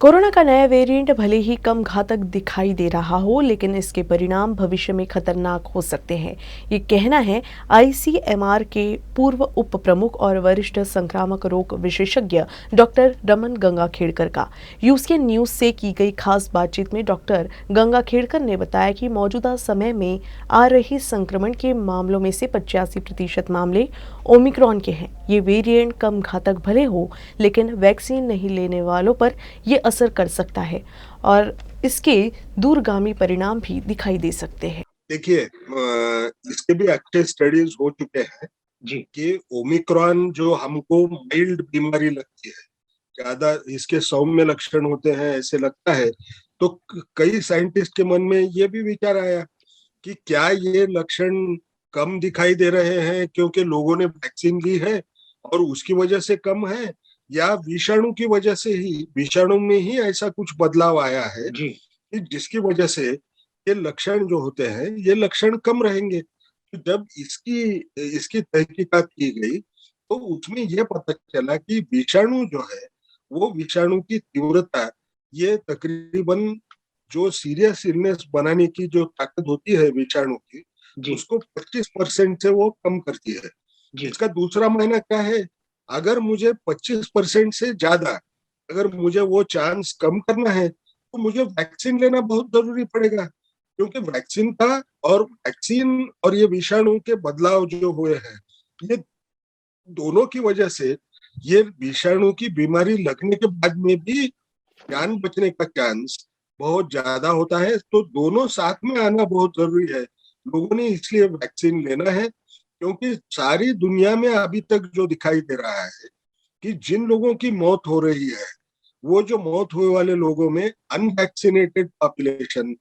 Corona का नया variant भले ही कम घातक दिखाई दे रहा हो, लेकिन इसके परिणाम भविष्य में खतरनाक हो सकते हैं। ये कहना है आईसीएमआर के पूर्व उप प्रमुख और वरिष्ठ संक्रामक रोग विशेषज्ञ डॉक्टर रमन गंगाखेड़कर का। यूसीएन न्यूज से की गई खास बातचीत में डॉक्टर गंगाखेड़कर ने बताया कि मौजूदा समय में आ रही संक्रमण के मामलों में से 85% मामले ओमिक्रॉन के हैं। ये वेरिएंट कम घातक भले हो, लेकिन वैक्सीन नहीं लेने वालों पर ये असर कर सकता है और इसके दूरगामी परिणाम भी दिखाई दे सकते हैं। देखिए, इसके भी अच्छे स्टडीज हो चुके हैं जी, कि ओमिक्रॉन जो हमको माइल्ड बीमारी लगती है, ज्यादा इसके सौम्य लक्षण होते हैं ऐसे लगता है, तो कई साइंटिस्ट के मन में ये भी विचार आया कि क्या ये लक्षण कम दिखाई दे रहे हैं क्योंकि लोगों ने वैक्सीन ली है और उसकी वजह से कम है, या विषाणु की वजह से ही, विषाणु में ही ऐसा कुछ बदलाव आया है जी, कि जिसकी वजह से ये लक्षण जो होते हैं ये लक्षण कम रहेंगे। तो जब इसकी इसकी तहकीकात की गई तो उसमें ये पता चला कि विषाणु जो है, वो विषाणु की तीव्रता ये तकरीबन जो सीरियस इलनेस बनाने की जो ताकत होती है विषाणु की, जी, उसको 25% से वो कम करती है। जी, इसका दूसरा मायना क्या है? अगर मुझे 25% से ज्यादा, अगर मुझे वो चांस कम करना है तो मुझे वैक्सीन लेना बहुत जरूरी पड़ेगा, क्योंकि वैक्सीन का और वैक्सीन और ये विषाणु के बदलाव जो हुए हैं, ये दोनों की वजह से ये विषाणु की बीमारी लगने के बाद में भी जान बचने का चांस बहुत ज्यादा होता है। तो दोनों साथ में आना बहुत जरूरी है। लोगों ने इसलिए वैक्सीन लेना है, क्योंकि सारी दुनिया में अभी तक जो दिखाई दे रहा है कि जिन लोगों की मौत हो रही है, वो जो मौत हुए वाले लोगों में अनवैक्सीनेटेड पॉपुलेशन,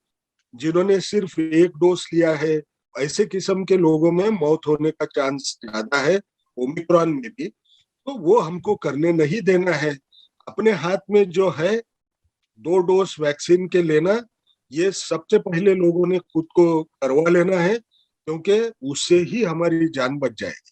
जिन्होंने सिर्फ एक डोज लिया है, ऐसे किस्म के लोगों में मौत होने का चांस ज्यादा है, ओमिक्रॉन में भी। तो वो हमको करने नहीं देना है। अपने हाथ में जो है 2 डोज वैक्सीन के लेना, ये सबसे पहले लोगों ने खुद को करवा लेना है, क्योंकि उससे ही हमारी जान बच जाएगी।